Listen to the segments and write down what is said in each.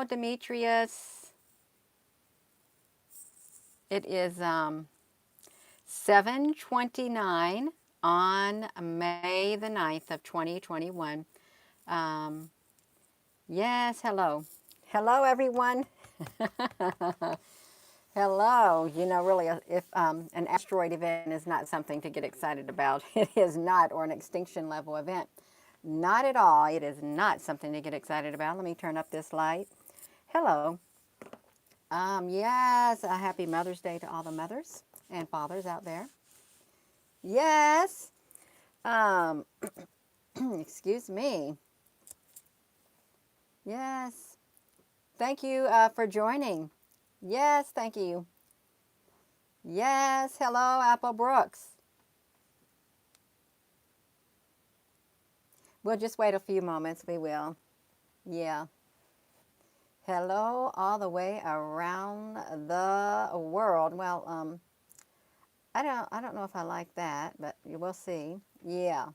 Hello, Demetrius. It is 7:29 on May the 9th of 2021. Um, yes, hello. Hello, everyone. Hello. You know, really, if an asteroid event is not something to get excited about, it is not, or an extinction level event. Not at all. It is not something to get excited about. Let me turn up this light. Hello. Yes, a happy Mother's Day to all the mothers and fathers out there. Yes. Um, excuse me. Yes. Thank you for joining. Yes, thank you. Yes, hello, Apple Brooks. We'll just wait a few moments. We will. Yeah. Hello, all the way around the world. Well, I don't know if I like that, but we'll see. Yeah.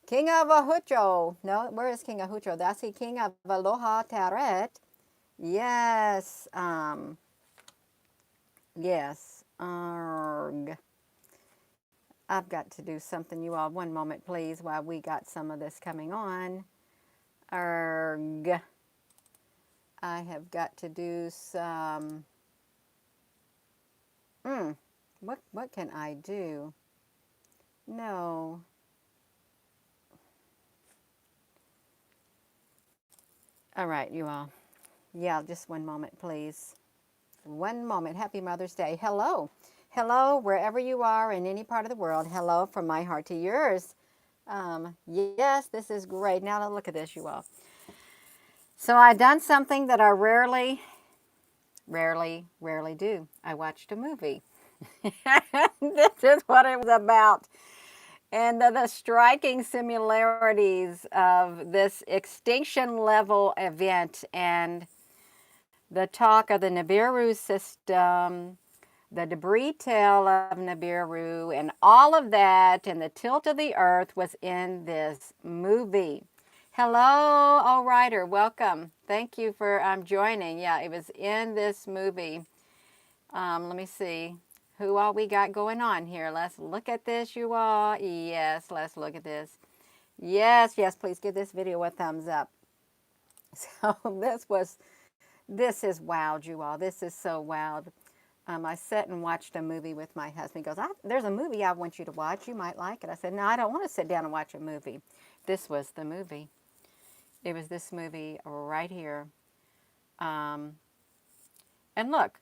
King of Ahucho. No, where is King of Ahucho? That's the King of Aloha Taret. Yes. Yes. Arg. I've got to do something, you all. One moment, please, while we got some of this coming on. Arg. I have got to do some. What can I do? No. All right, you all. Yeah, just one moment, please. One moment. Happy Mother's Day. Hello. Hello, wherever you are in any part of the world. Hello from my heart to yours. Yes, this is great. Now look at this, you all. So I done something that I rarely do. I watched a movie. This is what it was about. And the striking similarities of this extinction level event and the talk of the Nibiru system, the debris tail of Nibiru, and all of that, and the tilt of the earth was in this movie. Hello, all righter, welcome. Thank you for joining. Yeah, it was in this movie. Let me see who all we got going on here. Let's look at this, you all. Yes, let's look at this. Yes, please give this video a thumbs up. So this is wild, you all. This is so wild. I sat and watched a movie with my husband. He goes, there's a movie I want you to watch. You might like it. I said, no, I don't want to sit down and watch a movie. This was the movie. It was this movie right here. And look,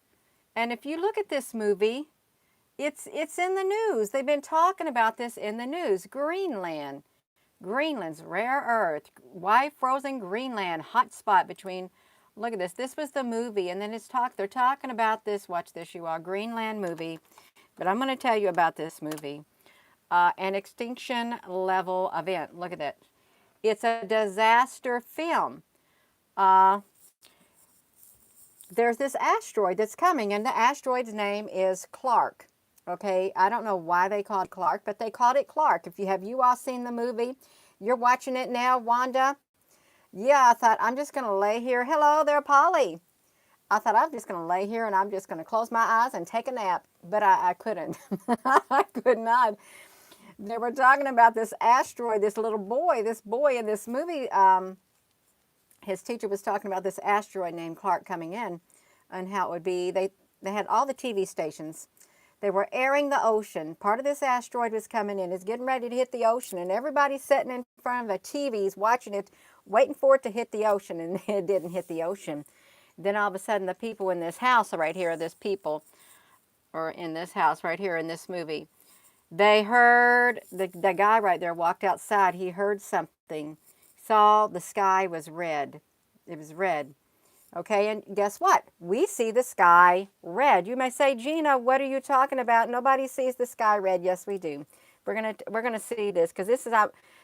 and if you look at this movie, it's in the news. They've been talking about this in the news. Greenland's rare earth. Why frozen Greenland? Hot spot between. Look at this. This was the movie, and then they're talking about this. Watch this, you all. Greenland movie. But I'm going to tell you about this movie. An extinction level event. Look at that. It's a disaster film. There's this asteroid that's coming, and the asteroid's name is Clark. Okay, I don't know why they called it Clark, but they called it Clark. Have you all seen the movie? You're watching it now, Wanda? Yeah, I thought I'm just going to lay here. Hello there, Polly. I thought I'm just going to lay here and I'm just going to close my eyes and take a nap, but I couldn't. I could not. They were talking about this asteroid, this boy in this movie. His teacher was talking about this asteroid named Clark coming in and how it would be. They had all the TV stations. They were airing the ocean. Part of this asteroid was coming in. It's getting ready to hit the ocean, and everybody's sitting in front of the TVs watching it, waiting for it to hit the ocean, and it didn't hit the ocean. Then all of a sudden, the people in this house right here, or in this house right here in this movie, they heard, the guy right there walked outside. He heard something. Saw the sky was red. It was red. Okay, and guess what? We see the sky red. You may say, Gina, what are you talking about? Nobody sees the sky red. Yes, we do. We're gonna see this because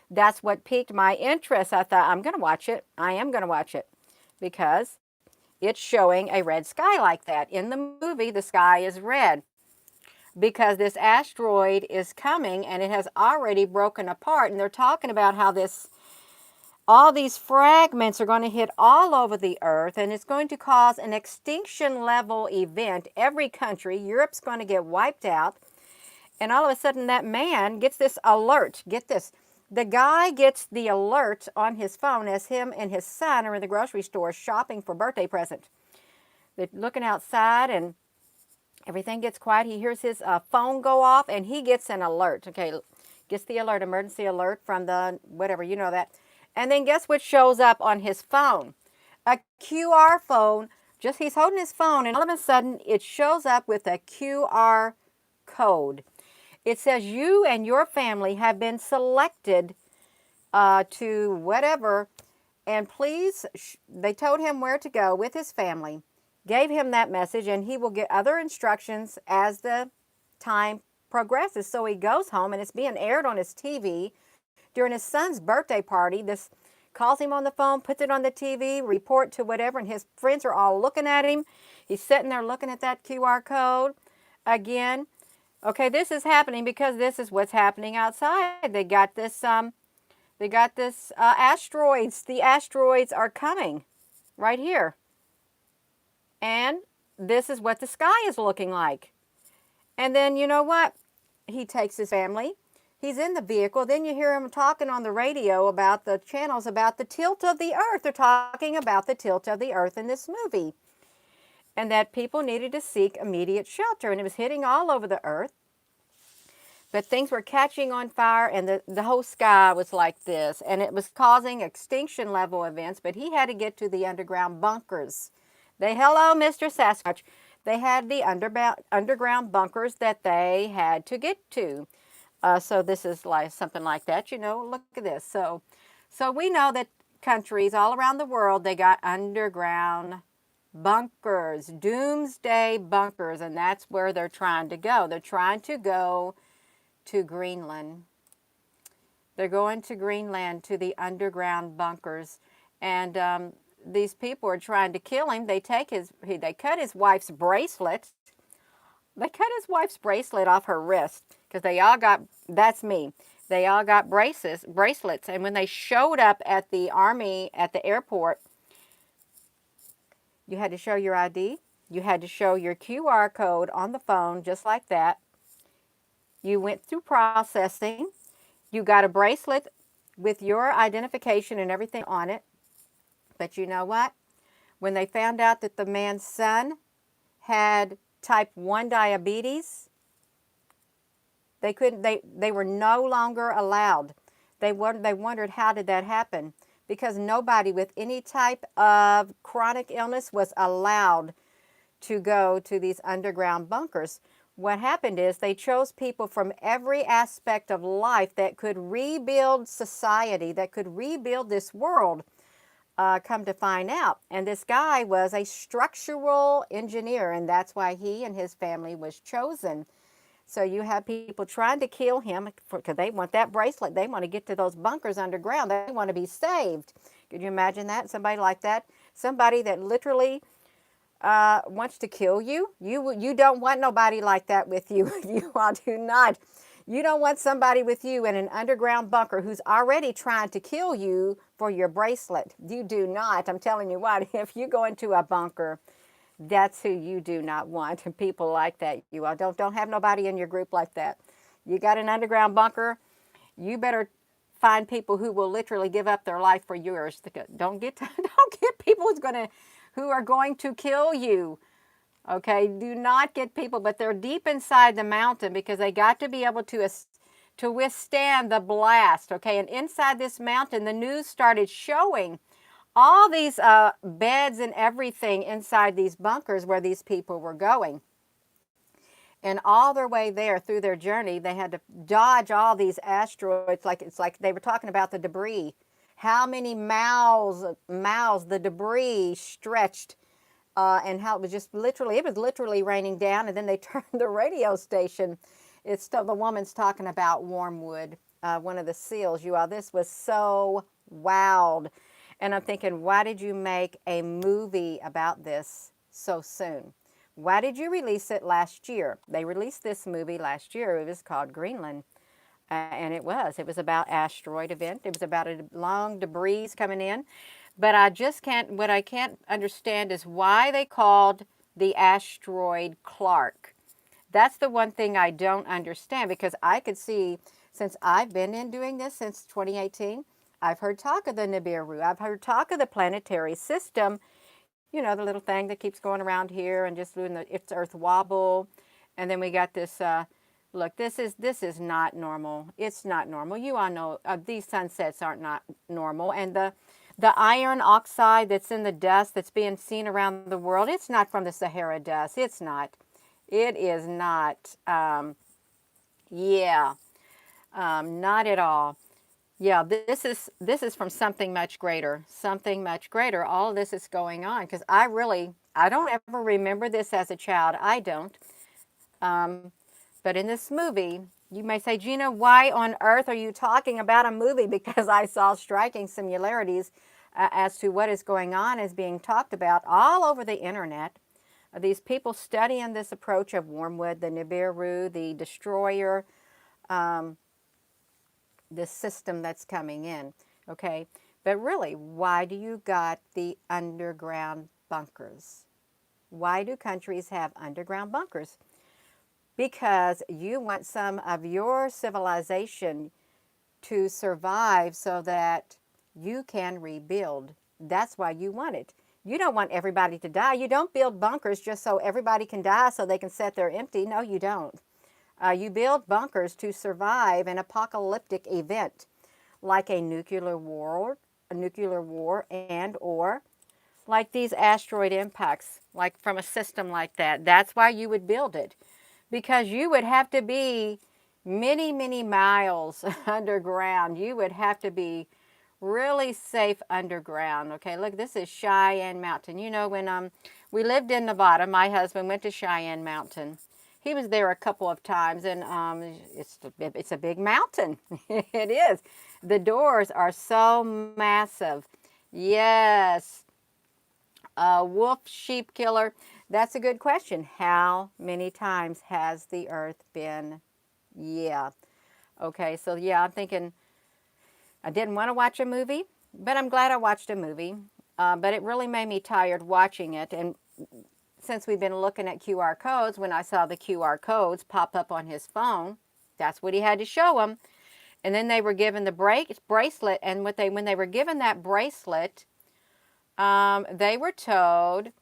that's what piqued my interest. I thought I'm gonna watch it. I am gonna watch it because it's showing a red sky like that. In the movie, the sky is red because this asteroid is coming and it has already broken apart. And they're talking about how this All these fragments are going to hit all over the earth, and it's going to cause an extinction level event. Every country, Europe's going to get wiped out. And all of a sudden that man gets this alert. Get this. The guy gets the alert on his phone as him and his son are in the grocery store shopping for birthday present. They're looking outside and everything gets quiet. He hears his phone go off and he gets an alert. Okay, gets the alert, emergency alert from the whatever, you know that. And then guess what shows up on his phone? A QR phone. Just he's holding his phone and all of a sudden it shows up with a QR code. It says you and your family have been selected to whatever, and please, they told him where to go with his family, gave him that message, and he will get other instructions as the time progresses. So he goes home, and it's being aired on his TV during his son's birthday party. This calls him on the phone, puts it on the TV, report to whatever, and his friends are all looking at him. He's sitting there looking at that QR code again. Okay, this is happening because this is what's happening outside. They got this asteroids. The asteroids are coming right here. And this is what the sky is looking like. And then you know what? He takes his family. He's in the vehicle. Then you hear him talking on the radio about the channels about the tilt of the earth. They're talking about the tilt of the earth in this movie. And that people needed to seek immediate shelter. And it was hitting all over the earth. But things were catching on fire and the whole sky was like this. And it was causing extinction level events. But he had to get to the underground bunkers. Hello, Mr. Sasquatch. They had the underground bunkers that they had to get to. So this is like something like that. You know, look at this. So we know that countries all around the world, they got underground bunkers, doomsday bunkers. And that's where they're trying to go. They're trying to go to Greenland. They're going to Greenland to the underground bunkers, and these people are trying to kill him. They cut his wife's bracelet. They cut his wife's bracelet off her wrist because they all got. That's me. They all got bracelets, and when they showed up at the army at the airport, you had to show your ID. You had to show your QR code on the phone, just like that. You went through processing. You got a bracelet with your identification and everything on it. But you know what? When they found out that the man's son had type 1 diabetes, they were no longer allowed. They wondered how did that happen? Because nobody with any type of chronic illness was allowed to go to these underground bunkers. What happened is they chose people from every aspect of life that could rebuild society, that could rebuild this world, come to find out. And this guy was a structural engineer, and that's why he and his family was chosen. So you have people trying to kill him because they want that bracelet. They want to get to those bunkers underground. They want to be saved. Could you imagine that? Somebody like that? Somebody that literally wants to kill you. You don't want nobody like that with you. You all do not. You don't want somebody with you in an underground bunker who's already trying to kill you for your bracelet. You do not. I'm telling you what, if you go into a bunker, that's who you do not want. People like that. You all don't have nobody in your group like that. You got an underground bunker, you better find people who will literally give up their life for yours. Don't get people who are going to kill you. Okay, do not get people, but they're deep inside the mountain because they got to be able to withstand the blast. Okay, and inside this mountain, the news started showing all these beds and everything inside these bunkers where these people were going. And all their way there through their journey, they had to dodge all these asteroids. It's like they were talking about the debris. How many miles the debris stretched, and how it was literally raining down. And then they turned the radio station. It's still, the woman's talking about Wormwood, one of the seals. You all, this was so wild. And I'm thinking, why did you make a movie about this so soon? Why did you release it last year? They released this movie last year. It was called Greenland. And it was about asteroid event. It was about a long debris coming in. But I just can't, what I can't understand is why they called the asteroid Clark. That's the one thing I don't understand, because I could see, since I've been in doing this since 2018, I've heard talk of the Nibiru. I've heard talk of the planetary system, you know, the little thing that keeps going around here and just doing the its Earth wobble. And then we got this, look, this is not normal. It's not normal. You all know these sunsets aren't not normal. And the iron oxide that's in the dust that's being seen around the world, it's not from the Sahara dust. It's not. It is not. Yeah, not at all. Yeah, this is from something much greater. Something much greater. All of this is going on because I don't ever remember this as a child. I don't. Um, but in this movie, you may say, Gina, why on earth are you talking about a movie? Because I saw striking similarities as to what is going on is being talked about all over the internet. These people studying this approach of Wormwood, the Nibiru, the destroyer, um, this system that's coming in. Okay, but really, why do you got the underground bunkers? Why do countries have underground bunkers? Because you want some of your civilization to survive so that you can rebuild. That's why you want it. You don't want everybody to die. You don't build bunkers just so everybody can die so they can sit there empty. No, you don't. You build bunkers to survive an apocalyptic event like a nuclear war, and or like these asteroid impacts, like from a system like that. That's why you would build it, because you would have to be many, many miles underground. You would have to be really safe underground. Okay, look, this is Cheyenne Mountain. You know, when we lived in Nevada, my husband went to Cheyenne Mountain. He was there a couple of times, and it's a big mountain. It is. The doors are so massive. Yes. Wolf, sheep killer. That's a good question. How many times has the earth been? Yeah. Okay, so yeah, I'm thinking I didn't want to watch a movie, but I'm glad I watched a movie. But it really made me tired watching it. And since we've been looking at QR codes, when I saw the QR codes pop up on his phone, that's what he had to show him. And then they were given the bracelet, and when they were given that bracelet, they were told,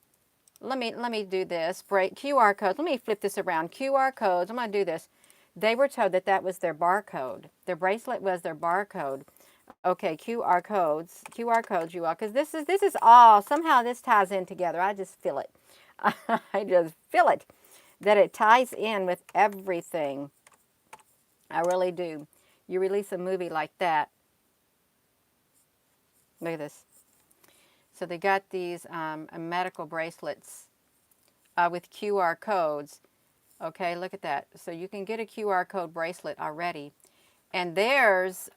let me do this. Break QR codes. Let me flip this around. QR codes. I'm going to do this. They were told that that was their barcode. Their bracelet was their barcode. Okay, QR codes. QR codes, you all, because this is all, somehow this ties in together. I just feel it. I just feel it, that it ties in with everything. I really do. You release a movie like that. Look at this. So they got these medical bracelets with QR codes. Okay, look at that. So you can get a QR code bracelet already. And there's,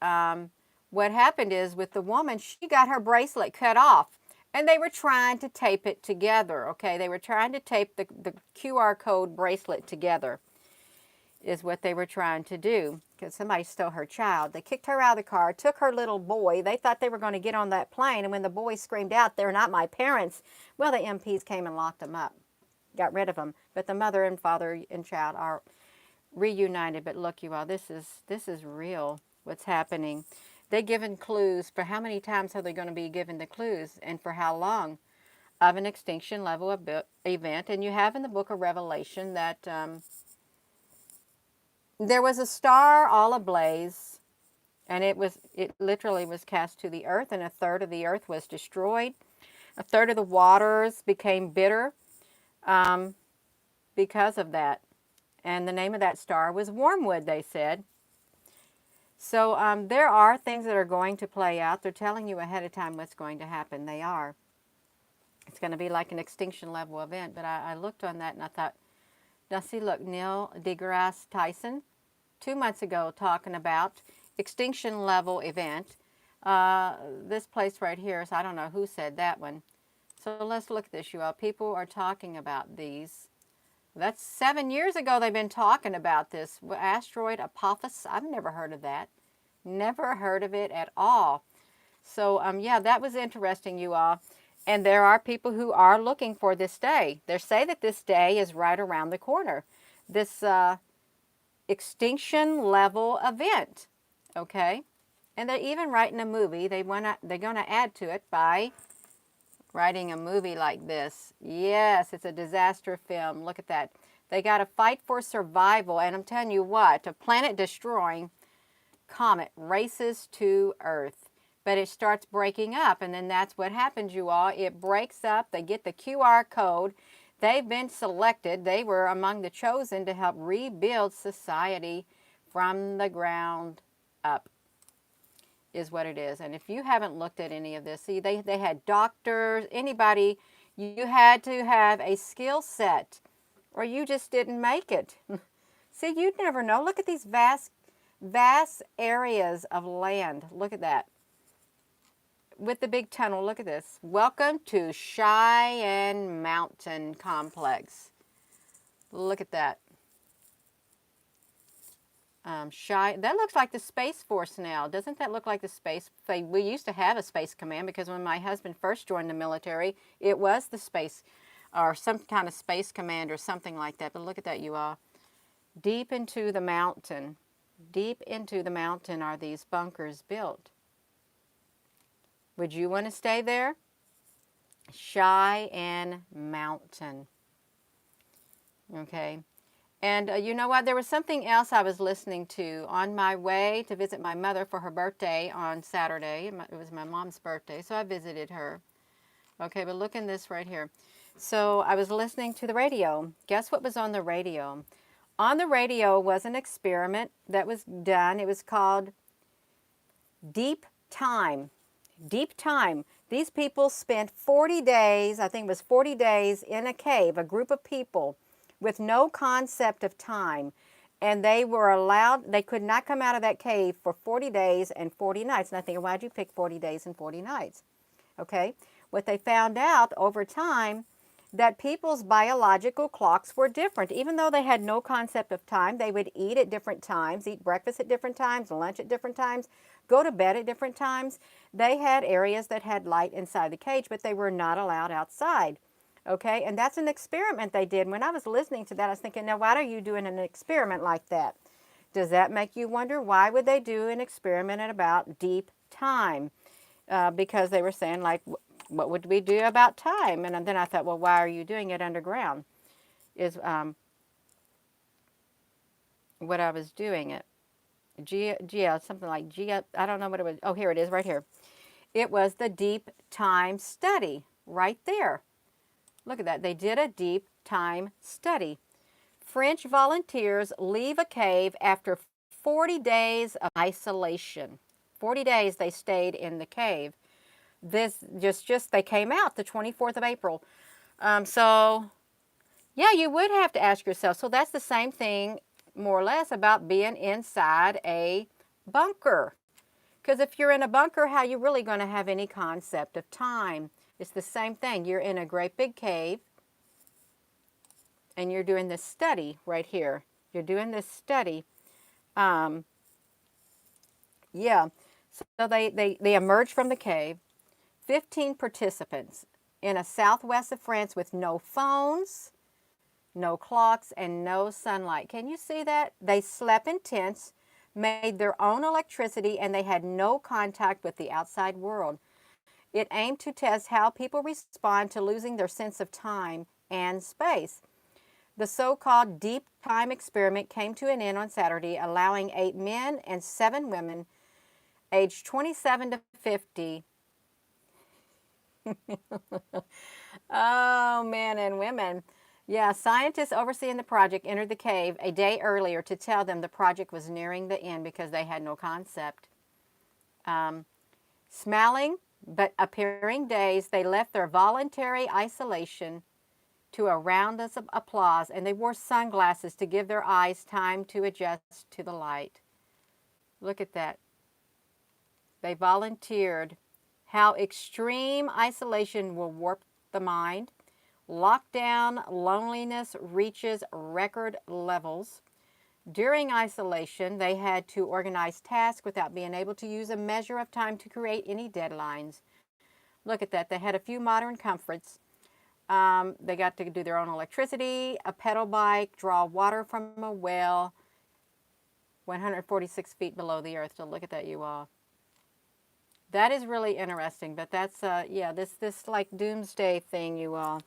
what happened is with the woman, she got her bracelet cut off. And they were trying to tape it together, okay? They were trying to tape the QR code bracelet together is what they were trying to do, because somebody stole her child. They kicked her out of the car, took her little boy. They thought they were going to get on that plane, and when the boy screamed out, "They're not my parents," well, the MPs came and locked them up, got rid of them. But the mother and father and child are reunited. But look, you all, this is real, what's happening. They're given clues. For how many times are they going to be given the clues, and for how long, of an extinction level event? And you have in the book of Revelation that there was a star all ablaze, and it literally was cast to the earth, and a third of the earth was destroyed. A third of the waters became bitter because of that. And the name of that star was Wormwood, they said. So there are things that are going to play out. They're telling you ahead of time what's going to happen. They are. It's going to be like an extinction level event. But I looked on that and I thought, now see, look, Neil deGrasse Tyson, 2 months ago, talking about extinction level event. This place right here, so I don't know who said that one. So let's look at this, you all. People are talking about these. That's 7 years ago they've been talking about this. Asteroid Apophis. I've never heard of that. Never heard of it at all. So, yeah, that was interesting, you all. And there are people who are looking for this day. They say that this day is right around the corner. This extinction level event, okay? And they're even writing a movie. They're going to add to it by writing a movie like this. Yes, it's a disaster film. Look at that. They got to fight for survival. And I'm telling you what, a planet-destroying comet races to Earth. But it starts breaking up, and then that's what happens, you all. It breaks up. They get the QR code. They've been selected. They were among the chosen to help rebuild society from the ground up, is what it is. And if you haven't looked at any of this, see, they had doctors, anybody. You had to have a skill set, or you just didn't make it. See, you'd never know. Look at these vast areas of land. Look at that. With the big tunnel, look at this. Welcome to Cheyenne Mountain Complex. Look at that. That looks like the Space Force now. Doesn't that look like the Space? We used to have a Space Command because when my husband first joined the military, it was the Space, or some kind of Space Command or something like that. But look at that, you all. Deep into the mountain. Deep into the mountain are these bunkers built. Would you want to stay there? Cheyenne Mountain. Okay. And you know what? There was something else I was listening to on my way to visit my mother for her birthday on Saturday. It was my mom's birthday, so I visited her. Okay, but look in this right here. So I was listening to the radio. Guess what was on the radio? On the radio was an experiment that was done. It was called Deep Time. Deep time. These people spent 40 days, I think it was 40 days in a cave, a group of people with no concept of time. And they were allowed, they could not come out of that cave for 40 days and 40 nights. And I think, why'd you pick 40 days and 40 nights? Okay. What they found out over time, that people's biological clocks were different. Even though they had no concept of time, they would eat at different times, eat breakfast at different times, lunch at different times, go to bed at different times. They had areas that had light inside the cage, but they were not allowed outside. Okay, and that's an experiment they did. When I was listening to that, I was thinking, now why are you doing an experiment like that? Does that make you wonder why would they do an experiment at about deep time? Because they were saying, like, what would we do about time? And then I thought, well, why are you doing it underground? Is what I was doing it. Something like I don't know what it was. Oh, here it is, right here. It was the deep time study, right there. Look at that. They did a deep time study. French volunteers leave a cave after 40 days of isolation. 40 days they stayed in the cave. They came out the 24th of April. So, yeah, you would have to ask yourself. So that's the same thing, more or less, about being inside a bunker. Because if you're in a bunker, how are you really going to have any concept of time? It's the same thing. You're in a great big cave, and you're doing this study right here. You're doing this study. Yeah. So they emerged from the cave. 15 participants in a southwest of France with no phones, no clocks, and no sunlight. Can you see that? They slept in tents, made their own electricity, and they had no contact with the outside world. It aimed to test how people respond to losing their sense of time and space. The so-called deep time experiment came to an end on Saturday, allowing 8 men and 7 women aged 27 to 50 oh, men and women. Yeah, scientists overseeing the project entered the cave a day earlier to tell them the project was nearing the end because they had no concept. Smiling but appearing dazed, they left their voluntary isolation to a round of applause, and they wore sunglasses to give their eyes time to adjust to the light. Look at that. They volunteered. How extreme isolation will warp the mind. Lockdown loneliness reaches record levels. During isolation, they had to organize tasks without being able to use a measure of time to create any deadlines. Look at that. They had a few modern comforts. They got to do their own electricity, a pedal bike, draw water from a well, 146 feet below the earth. So look at that, you all. That is really interesting. But that's, yeah, this like doomsday thing, you all.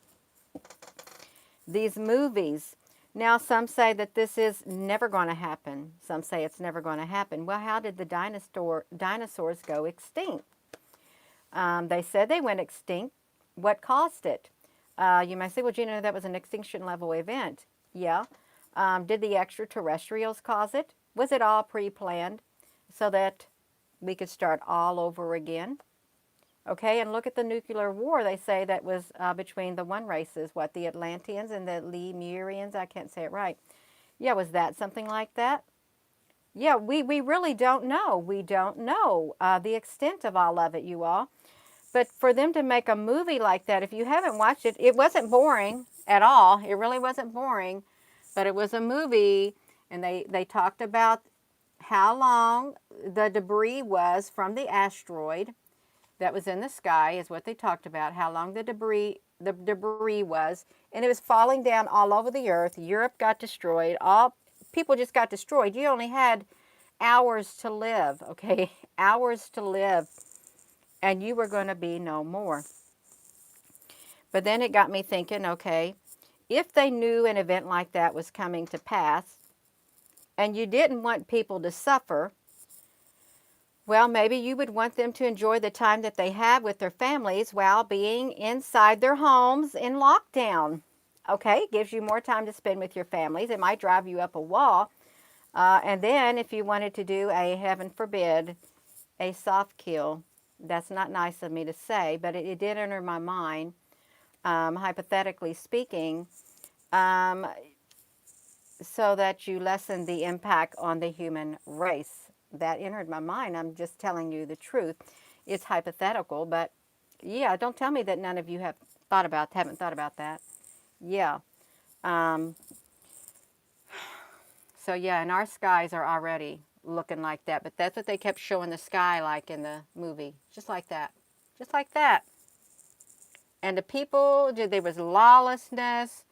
These movies. Now, some say that this is never going to happen. Some say it's never going to happen. Well, how did the dinosaurs go extinct? They said they went extinct. What caused it? You may say, well, Gina, that was an extinction level event. Yeah. Did the extraterrestrials cause it? Was it all pre-planned so that we could start all over again? Okay, and look at the nuclear war. They say that was between the one races, what, the Atlanteans and the Lemurians? I can't say it right. Yeah, was that something like that? Yeah, we really don't know. We don't know the extent of all of it, you all. But for them to make a movie like that, if you haven't watched it, it wasn't boring at all. It really wasn't boring. But it was a movie, and they talked about how long the debris was from the asteroid that was in the sky, is what they talked about, how long the debris was, and it was falling down all over the earth. Europe got destroyed. All people just got destroyed. You only had hours to live, okay? Hours to live, and you were going to be no more. But then it got me thinking, okay, if they knew an event like that was coming to pass, and you didn't want people to suffer, well, maybe you would want them to enjoy the time that they have with their families while being inside their homes in lockdown. Okay, it gives you more time to spend with your families. It might drive you up a wall. And then if you wanted to do a, heaven forbid, a soft kill, that's not nice of me to say, but it did enter my mind, hypothetically speaking, so that you lessen the impact on the human race. That entered my mind. I'm just telling you the truth. It's hypothetical, but yeah, don't tell me that none of you haven't thought about that. Yeah. So yeah, and our skies are already looking like that, but that's what they kept showing the sky like in the movie. Just like that. Just like that. And the people, there was lawlessness.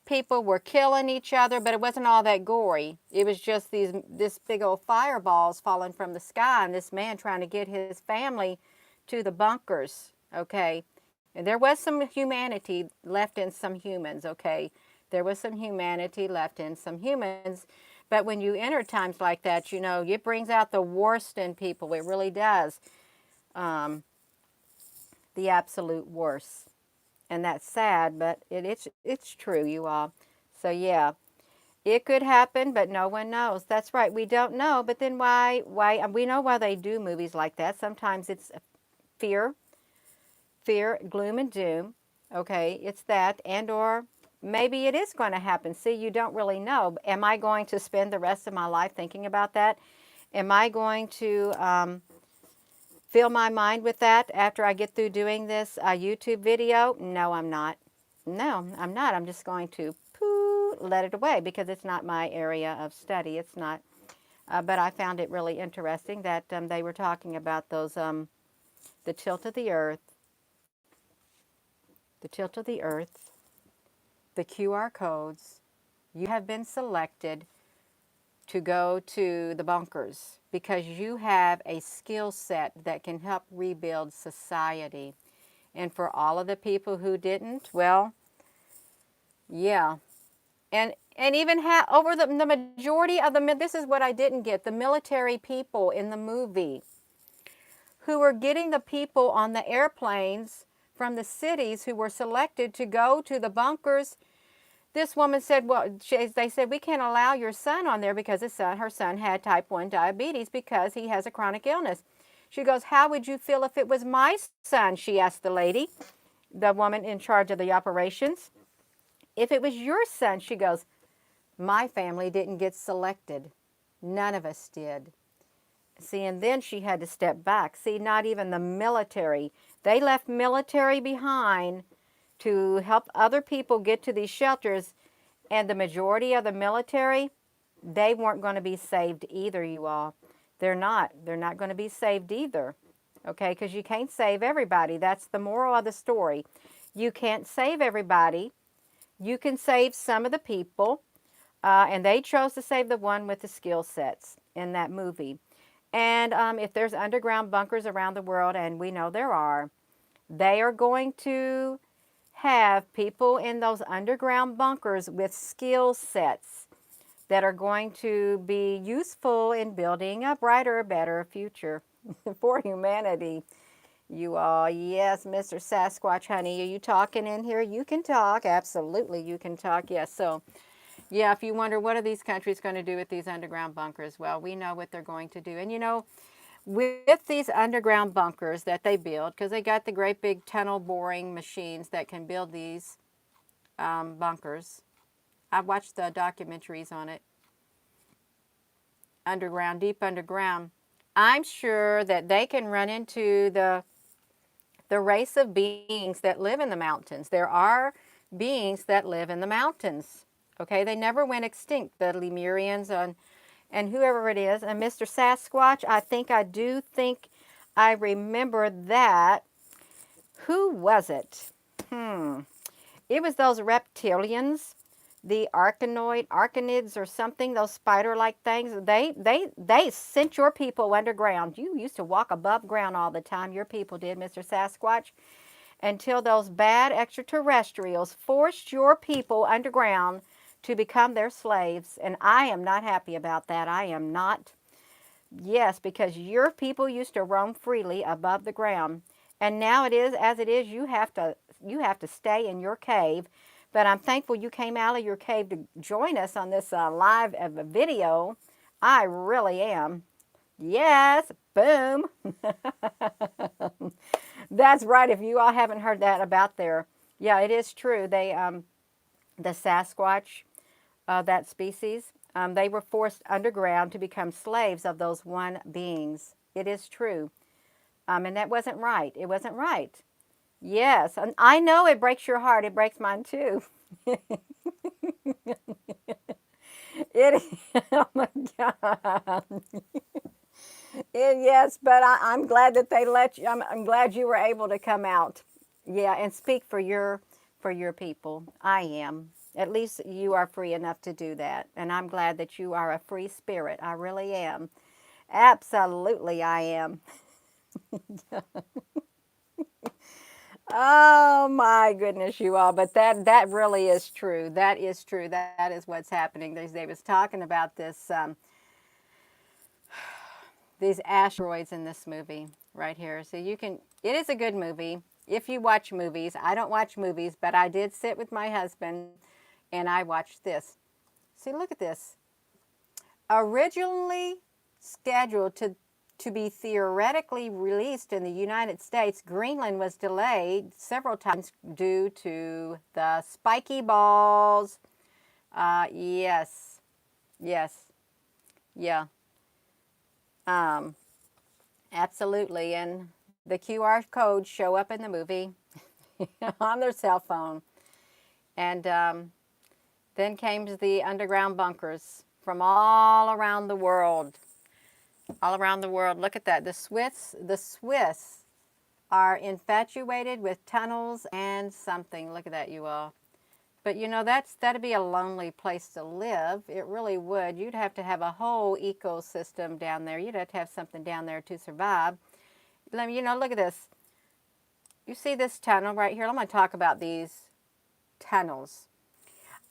People were killing each other, but it wasn't all that gory. It was just this big old fireballs falling from the sky, and this man trying to get his family to the bunkers, okay? And there was some humanity left in some humans, okay? There was some humanity left in some humans, but when you enter times like that, you know, it brings out the worst in people. It really does. The absolute worst. And that's sad, but it's true, you all. So yeah, it could happen, but no one knows. That's right, we don't know. But then why? We know why they do movies like that. Sometimes it's fear, gloom and doom. Okay, it's that, and or maybe it is going to happen. See, you don't really know. Am I going to spend the rest of my life thinking about that? Am I going to fill my mind with that after I get through doing this YouTube video? No, I'm not. No, I'm not. I'm just going to let it away because it's not my area of study. It's not. But I found it really interesting that they were talking about those, the tilt of the earth, the QR codes. You have been selected to go to the bunkers because you have a skill set that can help rebuild society. And for all of the people who didn't, well, yeah. And even over the majority of this is what I didn't get, the military people in the movie who were getting the people on the airplanes from the cities who were selected to go to the bunkers. This woman said, well, they said, we can't allow your son on there because her son had type 1 diabetes because he has a chronic illness. She goes, how would you feel if it was my son? She asked the lady, the woman in charge of the operations. If it was your son, she goes, my family didn't get selected. None of us did. See, and then she had to step back. See, not even the military. They left military behind to help other people get to these shelters. And the majority of the military, they weren't going to be saved either, you all. They're not. They're not going to be saved either. Okay, because you can't save everybody. That's the moral of the story. You can't save everybody. You can save some of the people. And they chose to save the one with the skill sets in that movie. And if there's underground bunkers around the world, and we know there are, they are going to have people in those underground bunkers with skill sets that are going to be useful in building a brighter, better future for humanity. You all, yes, Mr. Sasquatch, honey, are you talking in here? You can talk. Absolutely, you can talk. Yes, so, yeah, if you wonder what are these countries going to do with these underground bunkers, well, we know what they're going to do. And, you know, with these underground bunkers that they build, because they got the great big tunnel boring machines that can build these bunkers. I've watched the documentaries on it. Underground, deep underground. I'm sure that they can run into the race of beings that live in the mountains. There are beings that live in the mountains. Okay, they never went extinct, the Lemurians and whoever it is. And Mr. Sasquatch, I do think I remember that. Who was it? It was those reptilians, the arachnids or something, those spider-like things. They sent your people underground. You used to walk above ground all the time. Your people did, Mr. Sasquatch, until those bad extraterrestrials forced your people underground to become their slaves. And I am not happy about that. I am not. Yes, because your people used to roam freely above the ground. And now it is as it is, you have to stay in your cave. But I'm thankful you came out of your cave to join us on this live video. I really am. Yes, boom. That's right. If you all haven't heard that about there, yeah, it is true. They, the Sasquatch, that species, they were forced underground to become slaves of those one beings. It is true. And that wasn't right. It wasn't right. Yes, and I know it breaks your heart. It breaks mine too. It, oh my God. Yes, but I'm glad that they let you. I'm glad you were able to come out. Yeah, and speak for your people. I am. At least you are free enough to do that, and I'm glad that you are a free spirit. I really am. Absolutely, I am. Oh my goodness, you all! But that really is true. That is true. That is what's happening. They was talking about this. These asteroids in this movie right here. So you can, it is a good movie if you watch movies. I don't watch movies, but I did sit with my husband and I watched this. See, look at this. Originally scheduled to be theoretically released in the United States, Greenland was delayed several times due to the spiky balls. Yes, yes, yeah. Absolutely. And the QR codes show up in the movie on their cell phone. And then came the underground bunkers from all around the world. All around the world. Look at that. The Swiss are infatuated with tunnels and something. Look at that, you all. But you know, that'd be a lonely place to live. It really would. You'd have to have a whole ecosystem down there. You'd have to have something down there to survive. You know, look at this. You see this tunnel right here? I'm going to talk about these tunnels.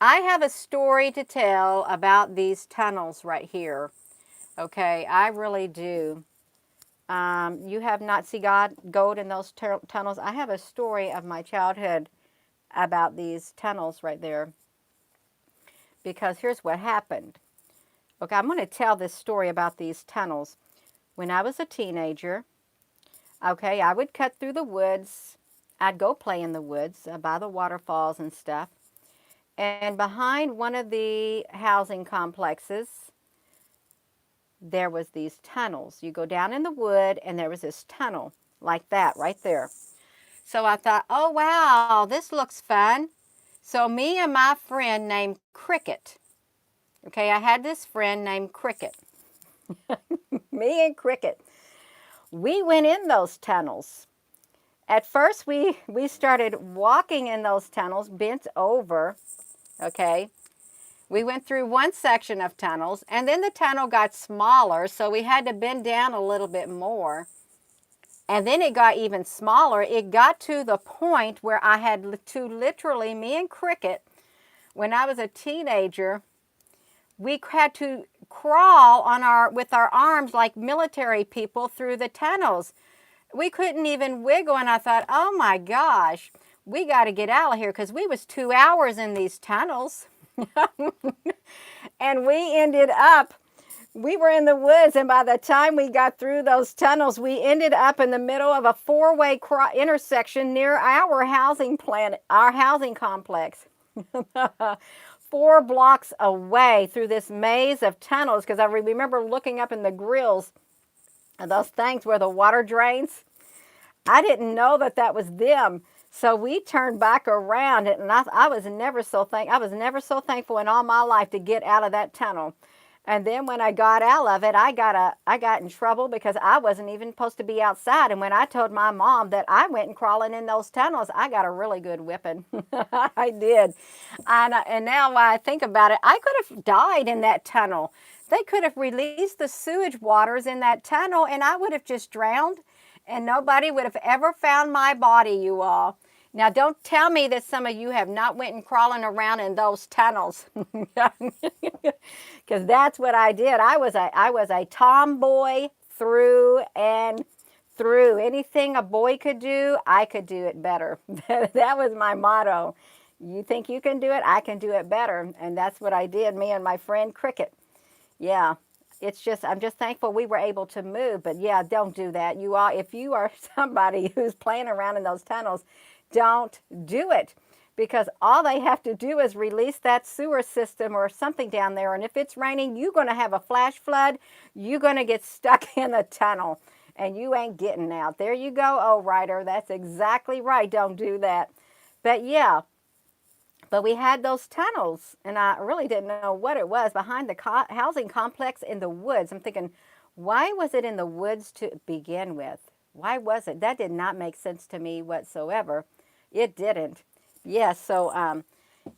I have a story to tell about these tunnels right here. Okay, I really do. You have not seen gold in those tunnels. I have a story of my childhood about these tunnels right there. Because here's what happened. Okay, I'm going to tell this story about these tunnels. When I was a teenager, okay, I would cut through the woods. I'd go play in the woods by the waterfalls and stuff. And behind one of the housing complexes, there was these tunnels. You go down in the wood and there was this tunnel like that right there. So I thought, oh, wow, this looks fun. So me and my friend named Cricket, okay, I had this friend named Cricket. Me and Cricket, we went in those tunnels. At first, we started walking in those tunnels, bent over, okay. We went through one section of tunnels, and then the tunnel got smaller, so we had to bend down a little bit more. And then it got even smaller. It got to the point where I had to literally, me and Cricket, when I was a teenager, we had to crawl on with our arms like military people through the tunnels. We couldn't even wiggle, and I thought, oh my gosh, we got to get out of here, because we was 2 hours in these tunnels. And we were in the woods, and by the time we got through those tunnels, we ended up in the middle of a four-way intersection near our housing complex. 4 blocks away through this maze of tunnels, because I remember looking up in the grills of those things where the water drains. I didn't know that that was them. So we turned back around, and I was never so thankful in all my life to get out of that tunnel. And then when I got out of it, I got in trouble because I wasn't even supposed to be outside. And when I told my mom that I went and crawling in those tunnels, I got a really good whipping. I did. And now when I think about it, I could have died in that tunnel. They could have released the sewage waters in that tunnel, and I would have just drowned, and nobody would have ever found my body, you all. Now, don't tell me that some of you have not went and crawling around in those tunnels, because that's what I did. I was a tomboy through and through. Anything a boy could do, I could do it better. That was my motto. You think you can do it? I can do it better. And that's what I did, me and my friend Cricket. Yeah. I'm just thankful we were able to move. But yeah, don't do that. If you are somebody who's playing around in those tunnels, don't do it, because all they have to do is release that sewer system or something down there. And if it's raining, you're going to have a flash flood. You're going to get stuck in the tunnel, and you ain't getting out. There you go, oh, writer. That's exactly right. Don't do that. But yeah. But we had those tunnels, and I really didn't know what it was, behind the housing complex in the woods. I'm thinking, why was it in the woods to begin with? Why was it? That did not make sense to me whatsoever. It didn't. Yeah, so,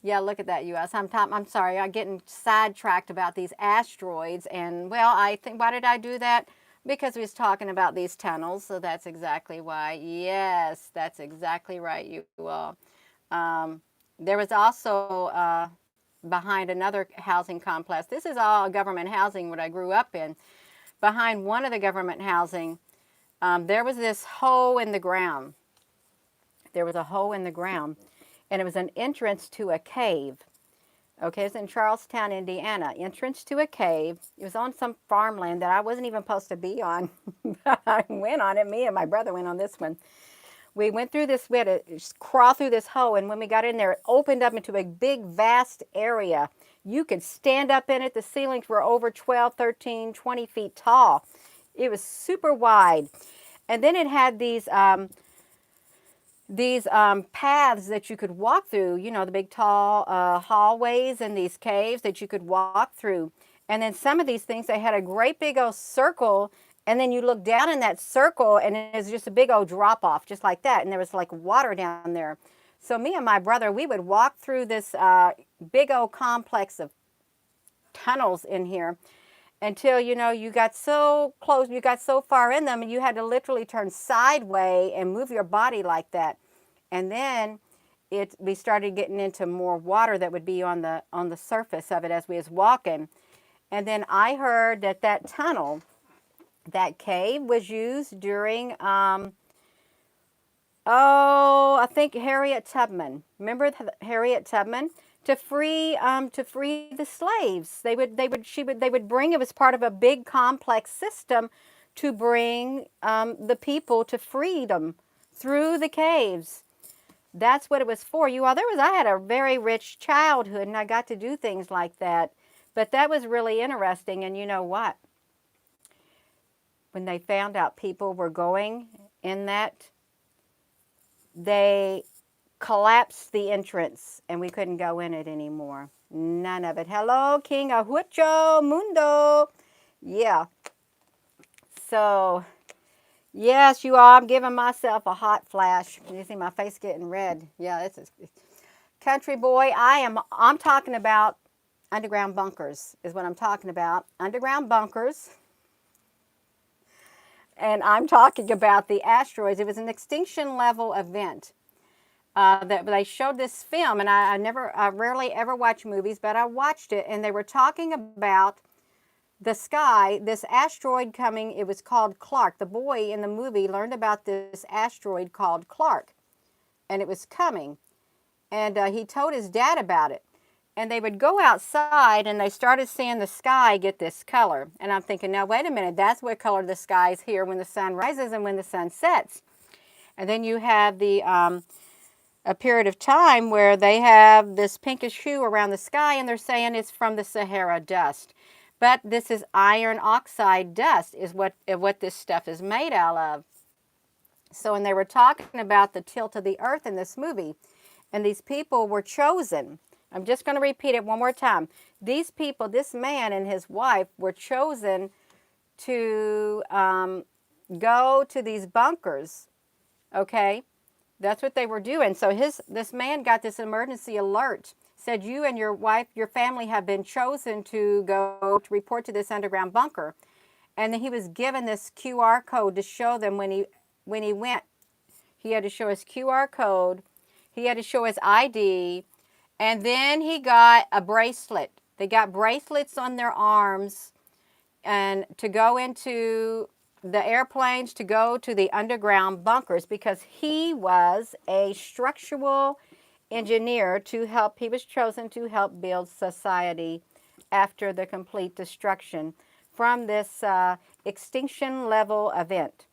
yeah, look at that, U.S. I'm sorry, I'm getting sidetracked about these asteroids. And, well, I think, why did I do that? Because we was talking about these tunnels, so that's exactly why. Yes, that's exactly right, you all. There was also behind another housing complex. This is all government housing, what I grew up in. Behind one of the government housing, there was this hole in the ground. There was a hole in the ground, and it was an entrance to a cave. Okay, it's in Charlestown, Indiana. Entrance to a cave. It was on some farmland that I wasn't even supposed to be on. I went on it. Me and my brother went on this one. We went through this, we had to crawl through this hole, and when we got in there, it opened up into a big, vast area. You could stand up in it. The ceilings were over 12, 13, 20 feet tall. It was super wide. And then it had these paths that you could walk through, the big, tall hallways and these caves that you could walk through. And then some of these things, they had a great big old circle. And then you look down in that circle, and it's just a big old drop off, just like that. And there was like water down there. So me and my brother, we would walk through this big old complex of tunnels in here until, you got so close, you got so far in them, and you had to literally turn sideways and move your body like that. And then we started getting into more water that would be on the surface of it as we was walking. And then I heard that tunnel, that cave, was used during, I think Harriet Tubman. Remember Harriet Tubman? To free the slaves. They would bring, it was part of a big complex system to bring the people to freedom through the caves. That's what it was for. I had a very rich childhood, and I got to do things like that. But that was really interesting. And you know what? When they found out people were going in that they collapsed the entrance and we couldn't go in it anymore. None of it. Hello, King Ahucho Mundo. Yeah. So, yes, you all, I'm giving myself a hot flash. You see my face getting red. Yeah, it's a country boy. I'm talking about underground bunkers is what I'm talking about. Underground bunkers. And I'm talking about the asteroids. It was an extinction level event. That they showed this film, and I rarely ever watch movies, but I watched it, and they were talking about the sky, this asteroid coming. It was called Clark. The boy in the movie learned about this asteroid called Clark, and it was coming, and he told his dad about it. And they would go outside, and they started seeing the sky get this color. And I'm thinking, now wait a minute, that's what color the sky is here when the sun rises and when the sun sets. And then you have the a period of time where they have this pinkish hue around the sky, and they're saying it's from the Sahara dust. But this is iron oxide dust is what this stuff is made out of. So when they were talking about the tilt of the earth in this movie, and these people were chosen. I'm just going to repeat it one more time. These people, this man and his wife, were chosen to go to these bunkers, okay? That's what they were doing. So this man got this emergency alert, said you and your wife, your family have been chosen to go to report to this underground bunker. And then he was given this QR code to show them when he went. He had to show his QR code. He had to show his ID. And then he got a bracelet. They got bracelets on their arms and to go into the airplanes to go to the underground bunkers because he was a structural engineer to help, he was chosen to help build society after the complete destruction from this extinction level event.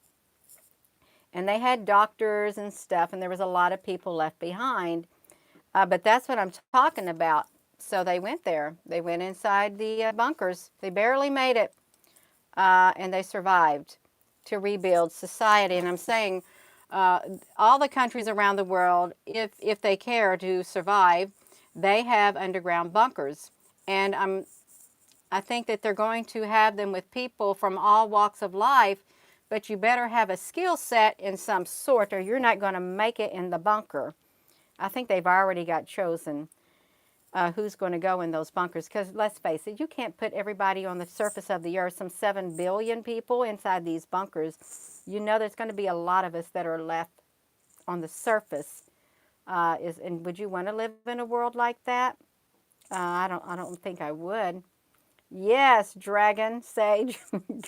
And they had doctors and stuff, and there was a lot of people left behind. But that's what I'm talking about. So they went there. They went inside the bunkers. They barely made it. And they survived to rebuild society. And I'm saying all the countries around the world, if they care to survive, they have underground bunkers. And I think that they're going to have them with people from all walks of life, but you better have a skill set in some sort or you're not going to make it in the bunker. I think they've already got chosen who's going to go in those bunkers. Because let's face it, you can't put everybody on the surface of the earth, some 7 billion people inside these bunkers. You know there's going to be a lot of us that are left on the surface. And would you want to live in a world like that? I don't think I would. Yes, Dragon Sage.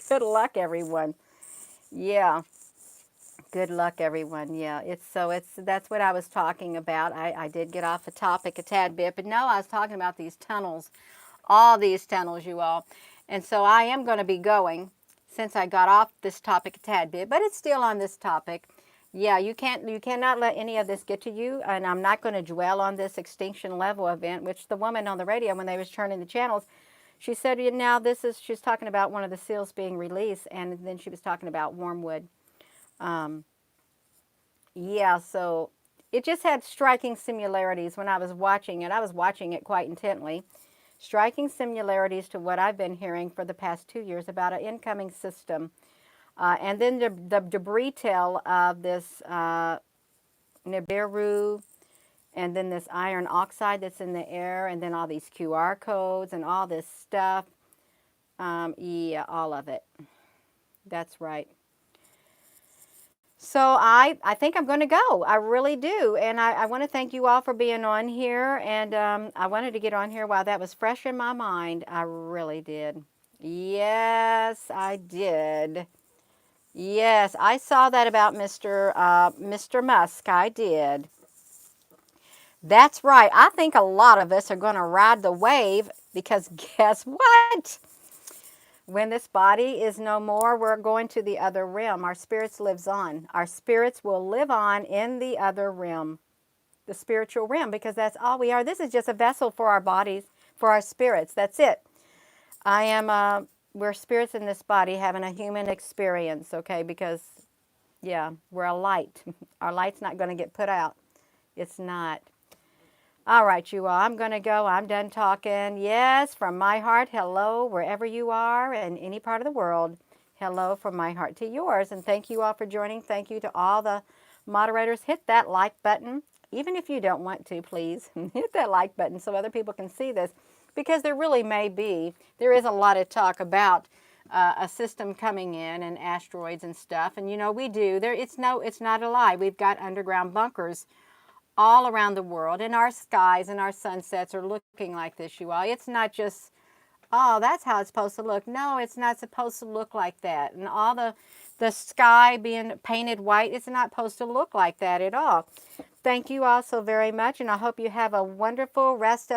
Good luck, everyone. Yeah. Good luck, everyone. Yeah, that's what I was talking about. I did get off the topic a tad bit, but no, I was talking about these tunnels, all these tunnels, you all. And so I am going to be going since I got off this topic a tad bit, but it's still on this topic. Yeah, you cannot let any of this get to you, and I'm not going to dwell on this extinction level event, which the woman on the radio when they was turning the channels, she said, now she's talking about one of the seals being released, and then she was talking about Wormwood. Yeah, so it just had striking similarities when I was watching it. I was watching it quite intently. Striking similarities to what I've been hearing for the past 2 years about an incoming system. And then the debris tail of this Nibiru, and then this iron oxide that's in the air, and then all these QR codes and all this stuff. Yeah, all of it. That's right. So I think I'm going to go. I really do. And I want to thank you all for being on here. And I wanted to get on here while that was fresh in my mind. I really did. Yes, I did. Yes, I saw that about Mr. Musk. I did. That's right. I think a lot of us are going to ride the wave because guess what? When this body is no more, we're going to the other realm. Our spirits lives on. Our spirits will live on in the other realm, the spiritual realm, because that's all we are. This is just a vessel for our bodies, for our spirits. That's it. We're spirits in this body having a human experience, okay, because Yeah, we're a light. Our light's not going to get put out. It's not. All right, you all, I'm going to go. I'm done talking. Yes, from my heart, hello, wherever you are in any part of the world. Hello from my heart to yours. And thank you all for joining. Thank you to all the moderators. Hit that like button. Even if you don't want to, please hit that like button so other people can see this. Because there is a lot of talk about a system coming in and asteroids and stuff. And you know, we do. It's not a lie. We've got underground bunkers all around the world, and our skies and our sunsets are looking like this, you all. It's not just, oh, that's how it's supposed to look. No, it's not supposed to look like that. And all the sky being painted white, it's not supposed to look like that at all. Thank you all so very much, and I hope you have a wonderful rest of